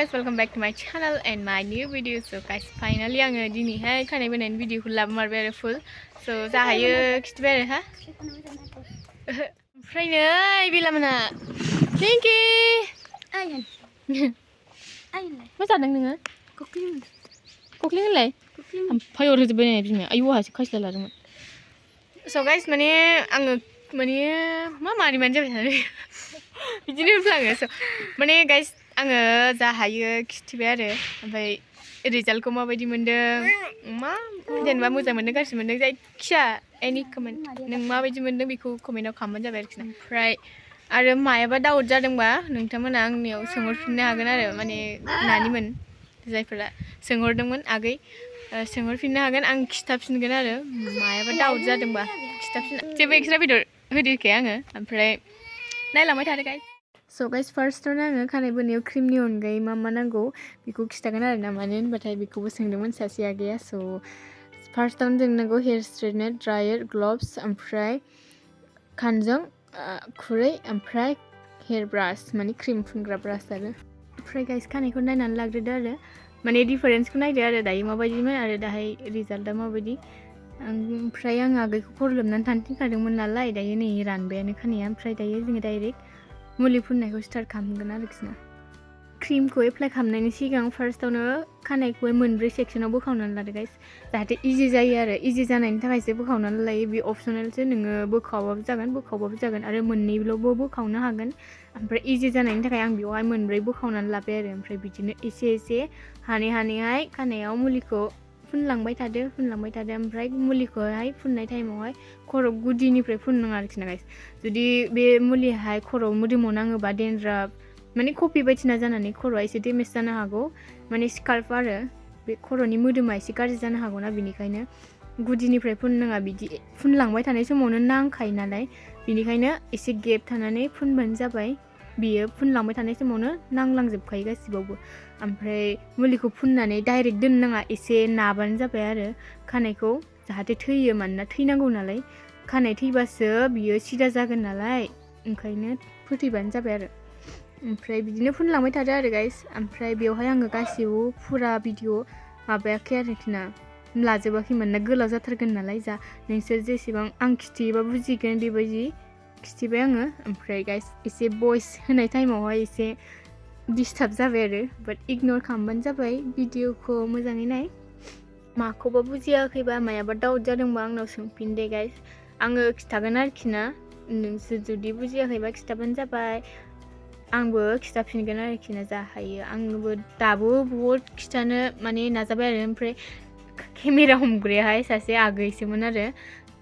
guys, welcome back to my channel and my new video. So guys, finally आङो दिनैहाय खानाय बोनायनि भिडिअखौ लाबोमारबाय आरो full. So जाहायो खिथिबाय आरो हा? ओमफ्राय नै बेलामोना पिंकी मा जादों नोङो? कक्लिं होनलाय? ओमफ्राय अरहोजोब्बाय नै बिमाया आयौ आहासो खास्ला लादोंमोन. So guys, माने आङो माने मारिमानो जाबाय थादों बिदिनो होनफ्लाङो. So माने guys आङो जा हायो खिथिबाय आरो ओमफ्राय रिजाल्टखौ माबायदि मोनदों मा जेनेबा मोजां मोनदों गाज्रि मोनदों जायखिया एनि कमेन्ट नों माबायदि मोनदों बेखौ कमेन्टआव खालामबानो जाबाय आरोखि ना. ओमफ्राय आरो मायाबा डाउट जादोंबा नोंथांमोना आंनियाव सोंहरफिननो हागोन आरो माने नानिमोन जायफोरा सोंहरदोंमोन आगै सोंहरफिननो हागोन आं खिथाफिनगोन आरो मायाबा डाउट जादोंबा खिथाफिन जेबो एक्सट्रा भिडिअ होदिखाय आङो ओमफ्राय नायलांबाय थादो गाइस. So guys, फार्स्टआवनो आङो खानाय बोनायाव क्रिमनि अनगायै मा मा नांगौ बेखौ खिथागोन आरो ना मानो होनबाथाय बेखौबो सोंदोंमोन सासे आगैया. So फार्स्टआवनो जों नांगौ हेयार स्ट्रेटनार, ड्रायार, ग्लभ्स ओमफ्राय खानजं, खुरै ओमफ्राय हेयार ब्रास माने क्रिम फुनग्रा ब्रास आरो. ओमफ्राय गाइस खानायखौ नायनानै लाग्रोदो आरो माने डिफारेन्सखौ नायदो आरो दायो माबायदिमोन आरो दाहाय रिजाल्टआ माबायदि. ओमफ्राय आं आगैखौ खर लोबनानै थानो थिनखादोंमोन नालाय दायो नै रानबायानो खानाया. ओमफ्राय दायो जोङो डाइरेक्ट मुलि फुननायखौ स्टार्ट खालामगोन आरोखि ना. क्रिमखौ एप्लाइ खालामनायनि सिगां फार्स्टआवनो खानायखौ मोनब्रै सेक्सनाव बोखावनानै लादो गाइस जाहाथे इजि जायो आरो इजि जानायनि थाखायसो बोखावनानै लायो. बे अप्सनेलसो नोङो बोखावाबाबो जागोन आरो मोननैल'बो बोखावनो हागोन. ओमफ्राय इजि जानायनि थाखाय आं बेवहाय मोनब्रै बोखावनानै लाबाय आरो. ओमफ्राय बिदिनो एसे एसे हानैहाय खानायाव मुलिखौ फुनलांबाय थादो ओमफ्राय मुलिखौहाय फुननाय टाइमावहाय खर' गुदिनिफ्राय फुननाङा आरोखि ना गाइस. जुदि बे मुलियाहाय खर' मोदोमाव नाङोबा डेन्ड्राफ माने कफि बायदिसिना जानानै खर'आ एसे डेमेज जानो हागौ माने स्काल्प आरो बे खर'नि मोदोमा एसे गाज्रि जानो हागौ ना बेनिखायनो गुदिनिफ्राय फुननाङा. बिदि फुनलांबाय थानाय समावनो नांखायो नालाय बेनिखायनो एसे गेप थानानै फुनबानो जाबाय. बियो फुनलांबाय थानाय समावनो नांलांजोबखायो गासिबावबो. ओमफ्राय मुलिखौ फुननानै डाइरेक्ट दोननाङा एसे नाबानो जाबाय आरो खानायखौ जाहाथे थैयो मानोना थैनांगौ नालाय खानाय थैबासो बियो सिदा जागोन नालाय ओंखायनो फोथैबानो जाबाय आरो. ओमफ्राय बिदिनो फुनलांबाय थादो आरो गाइस. ओमफ्राय बेवहाय आङो गासिबो फुरा भिडिअ माबायाखै आरोखि ना लाजोबाखै मानोना गोलाव जाथारगोन नालाय जा नोंसोर जेसेबां आं खिथियोबा बुजिगोन बेबायदि खिथिबाय आङो. ओमफ्राय गाइस एसे भइस होनाय टाइमावहाय एसे डिस्टार्ब जाबाय आरो बाट इगनर खालामबानो जाबाय. भिडिअखौ मोजाङै नाय माखौबा बुजियाखैबा मायाबा डाउट जादोंबा आंनाव सोंफिन दे गाइस आङो खिथागोन आरोखि ना. नोंसोर जुदि बुजियाखैबा खिथाबानो जाबाय आंबो खिथाफिनगोन आरोखि ना जा हायो. आंबो दाबो बहुद खिथानो माने नाजाबाय आरो. ओमफ्राय केमेरा हमग्रायाहाय सासे आगैसोमोन आरो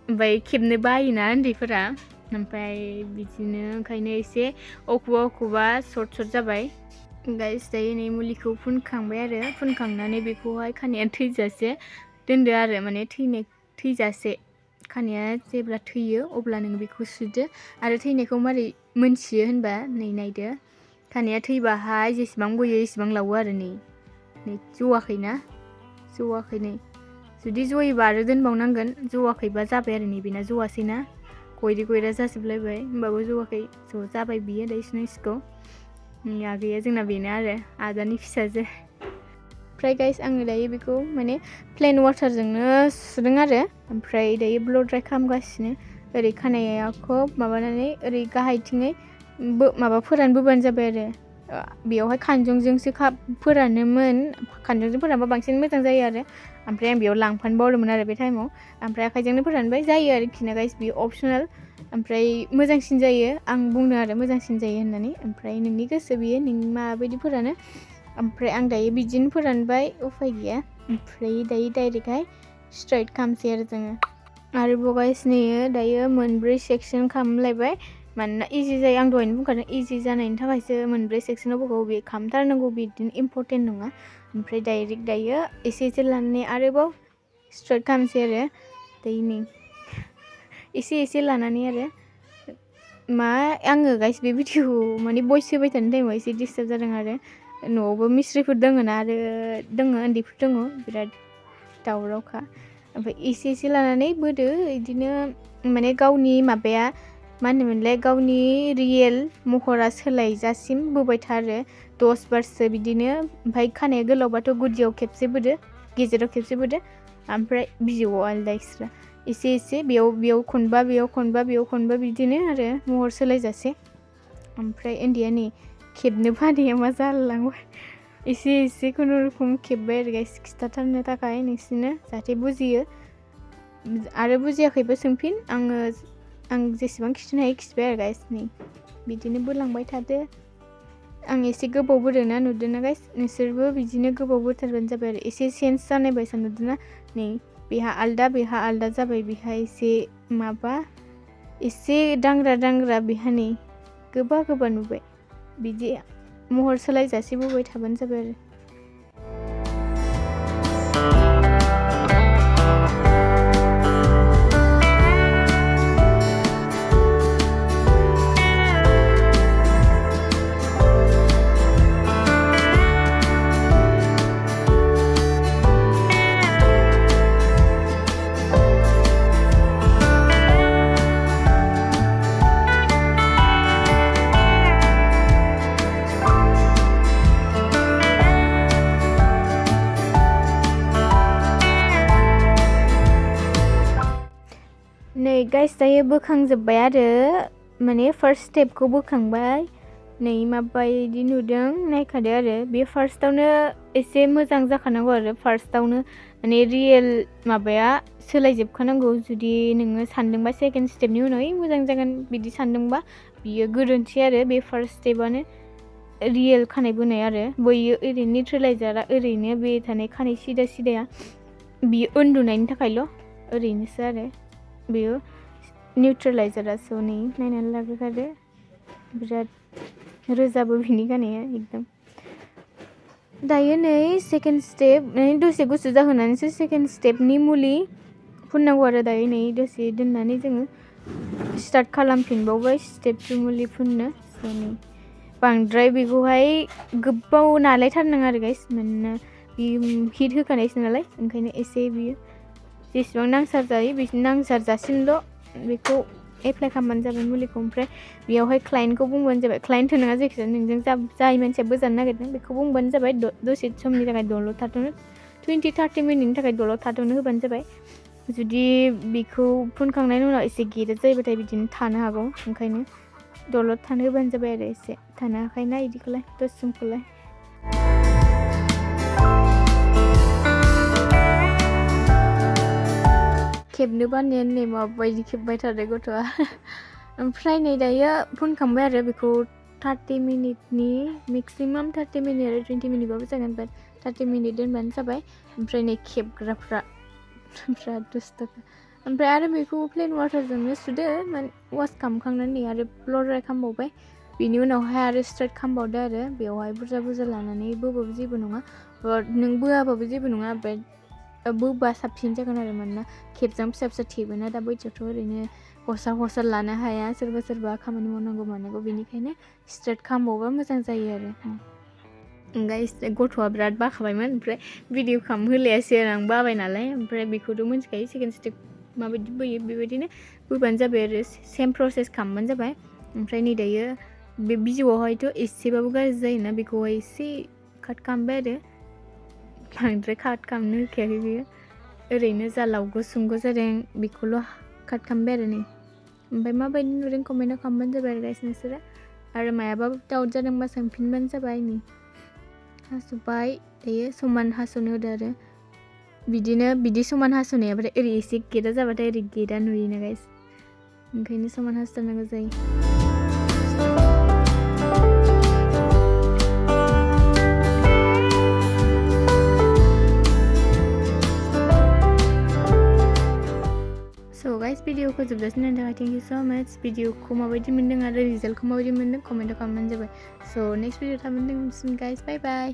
ओमफ्राय खेबनो बायोना उन्दैफोरा ओमफ्राय बिदिनो ओंखायनो एसे अखुबा सर्ट जाबाय गाइस. दायो नै मुलिखौ फुनखांबाय आरो फुनखांनानै बेखौहाय खानाया थैजासे दोनदो आरो माने थैजासे खानाया जेब्ला थैयो अब्ला नों बेखौ सुदो. आरो थैनायखौ मारै मोनथियो होनबा नै नायदो खानाया थैबाहाय जेसेबां गयो एसेबां लावो आरो नै जवाखै नै जुदि जयोबा आरो दोनबावनांगोन जवाखैबा जाबाय आरो नै बेना जवासैना गयरा जाजोबलायबाय होमबाबो जवाखै जाबाय बियो दायो सुनांसिगौ. आगैया जोंना बेनो आरो आदानि फिसाजो. ओमफ्राय गाइस आङो दायो बेखौ माने प्लेन वाटारजोंनो सुदों आरो ओमफ्राय दायो ब्ल ड्राइ खालामगासिनो. ओरै खानायाखौ माबानानै ओरै गाहायथिङै माबा फोरानबोबानो जाबाय आरो. बेयावहाय खानजंजोंसो फोरानोमोन खानजंजों फोरानबा बांसिन मोजां जायो आरो. ओमफ्राय आं बेयाव लांफानो बावदोंमोन आरो बे टाइमाव. ओमफ्राय आखाइजोंनो फोरानबाय जायो आरोखि ना गाइस बेयो अपसनेल. ओमफ्राय मोजांसिन जायो आं बुंदों आरो मोजांसिन जायो होननानै. ओमफ्राय नोंनि गोसो बियो नों माबायदि फोरानो. ओमफ्राय आं दायो बिदिनो फोरानबाय उफाय गैया. ओमफ्राय दायो डाइरेक्टहाय स्ट्रेट खालामसै आरो जोङो. आरोबाव गाइस नैयो दायो मोनब्रै सेक्सन खालामलायबाय मानोना इजि जायो. आं दहायनो बुंखादों इजि जानायनि थाखायसो मोनब्रै सेक्सनाव बोखावो. बे खालामथारनांगौ बिदिनो इम्परटेन्ट नङा. ओमफ्राय डाइरेक्ट दायो एसे लानानै आरोबाव स्ट्रेट खालामसै आरो दायो नै एसे लानानै आरो आङो गाइस बे भिडिअखौ माने भइस होबाय थानाय टाइमाव एसे डिस्टार्ब जादों आरो न'आवबो मिस्ट्रिफोर दङ ना आरो उन्दैफोर दङ बिराद दावरावखा. ओमफ्राय एसे लानानै बोदो बिदिनो माने गावनि माबाया मा होनोमोनलाय गावनि रियेल महरा सोलायजासिम बोबाय थारो 10 बारसो बिदिनो ओमफ्राय खानाया गोलावबाथ' गुदियाव खेबसे बोदो गेजेराव खेबसे बोदो ओमफ्राय बिजौआव आलदा एक्सट्रा एसे बेयाव खनबा बिदिनो आरो महर सोलायजासे ओमफ्राय उन्दैया नै खेबनो बानाया मा जालांबाय एसे खुनुरुखुम खेब्बाय आरो गाइस खिथाथारनो थाखाय नोंसोरनो जाहाथे बुजियो आरो बुजियाखैबो सोंफिन आं जेसेबां खिथिनो हायो खिथिबाय आरो गाइस नै बिदिनो बोलांबाय थादो आं एसे गोबाव बोदोंना नुदोंना गाइस नोंसोरबो बिदिनो गोबाव बोथारबानो जाबाय आरो एसे सेन्स जानाय बायसा नुदोंना नै बेहा आलदा जाबाय बेहा एसे माबा एसे दांग्रा बेहा नै गोबा नुबाय बिदि महर सोलायजासे बोबाय थाबानो जाबाय आरो नै गाइस दायो बोखांजोब्बाय आरो माने फार्स्ट स्टेपखौ बोखांबाय नै माबायदि नुदों नायखादो आरो बे फार्स्टआवनो एसे मोजां जाखानांगौ आरो फार्स्टआवनो माने रियेल माबाया सोलायजोबखानांगौ जुदि नोङो सानदोंबा सेकेन्ड स्टेपनि उनाव मोजां जागोन बिदि सानदोंबा बियो गोरोन्थि आरो बे फार्स्ट स्टेपआनो रियेल खानाय बोनाय आरो बैयो ओरैनो निउट्रेलाइजारा ओरैनो बे थानाय खानाय सिदाया बियो उन्दुनायनि थाखायल' ओरैनोसो आरो बेयो निउट्रेलाइजारासो नै नायनानै लाग्रोखादो बिराद रोजाबो बिनि खानाया एकदम दायो नै सेकेन्ड स्टेप दसे गुसु जाहोनानैसो सेकेन्ड स्टेपनि मुलि फुननांगौ आरो दायो नै दसे दोननानै जोङो स्टार्ट खालामफिनबावबाय स्टेप 2 मुलि फुननो नै बांद्राय बेखौहाय गोबाव नालायथारनाङा आरो गाइस मानोना बे हिट होखानायसो नालाय ओंखायनो एसे बियो जेसेबां नांसार जायो बिसिनि नांसार जासिमल' बेखौ एप्लाइ खालामबानो जाबाय मुलिखौ ओमफ्राय बेयावहाय क्लाइन्टखौ बुंबानो जाबाय क्लाइन्ट होनाङा जायखिजाया नोंजों जाय मानसिया बोजानो नागिरदों बेखौ बुंबानो जाबाय दसे समनि थाखाय दलर थाथ'नो 20-30 मिनिटनि थाखाय दलर थाथ'नो होबानो जाबाय जुदि बेखौ फुनखांनायनि उनाव एसे गेदा जायोबाथाय बिदिनो थानो हागौ ओंखायनो दलर थानो होबानो जाबाय आरो एसे थानो हाखायोना बिदिखौलाय दसे समखौलाय खेबनो बानाया नै माबायदि खेब्बाय थादों गथ'आ ओमफ्राय नै दायो फुनखांबाय आरो बेखौ 30 मिनिटनि मेक्सिमाम 30 मिनिट आरो 20 मिनिटबाबो जागोन बाट 30 मिनिट दोनबानो जाबाय ओमफ्राय नै खेबग्राफ्रा बिराद दुस्त ओमफ्राय आरो बेखौ प्लेन वाटारजोंनो सुदो वास खालामखांनानै आरो ब्ल ड्राइ खालामबावबाय बिनि उनावहाय आरो स्ट्रेट खालामबावदो आरो बेवहाय बुरजा लानानै बोबाबो जेबो नङा नों बोआबाबो जेबो नङा बाट बोबा साबसिन जागोन आरो मानोना खेबजां फिसा थेबोना दा बैथियावथ' ओरैनो हरसा लानो हाया सोरबा खामानि मावनांगौ बेनिखायनो स्ट्रेट खालामबावबा मोजां जायो आरो गाइस गथ'आ बिराद बाखाबायमोन ओमफ्राय भिडिअ खालामहोलायासै आं बाबाय नालाय ओमफ्राय बेखौथ' मिन्थिखायो सेकेन्ड स्टेप माबायदि बोयो बेबायदिनो बोबानो जाबाय आरो सेम प्रसेस खालामबानो जाबाय ओमफ्राय नै दायो बे बिजौआवहायथ' एसेबाबो गाज्रि जायोना बेखौहाय एसे काट खालामबाय आरो बांद्राय काट खालामनो होखायाखै बेयो ओरैनो जा लावगो सुंगो जादों बेखौल' काट खालामबाय आरो नै ओमफ्राय माबायदि नुदों कमेन्ट खालामबानो जाबाय आरो गाइस नोंसोरो आरो मायाबा डाउट जादोंबा सोंफिनबानो जाबाय नै हास'बाय दायो समान हास'नो होदो आरो बिदि समान हास'नायाबाथाय ओरै एसे गेदा जाबाथाय ओरै गेदा नुयोना गाइस ओंखायनो समान हास'नांगौ जायो गाइस भिडिअखौ जोबजासिम नायनो थाखाय थेंक इउ सो माच भिडिअखौ माबायदि मोन्दों आरो रिजाल्टखौ माबायदि मोन्दों कमेन्ट खालामबानो जाबाय स' नेक्स्ट भिडिअ थाबैनो मोनसिगोन गाइस बाय बाय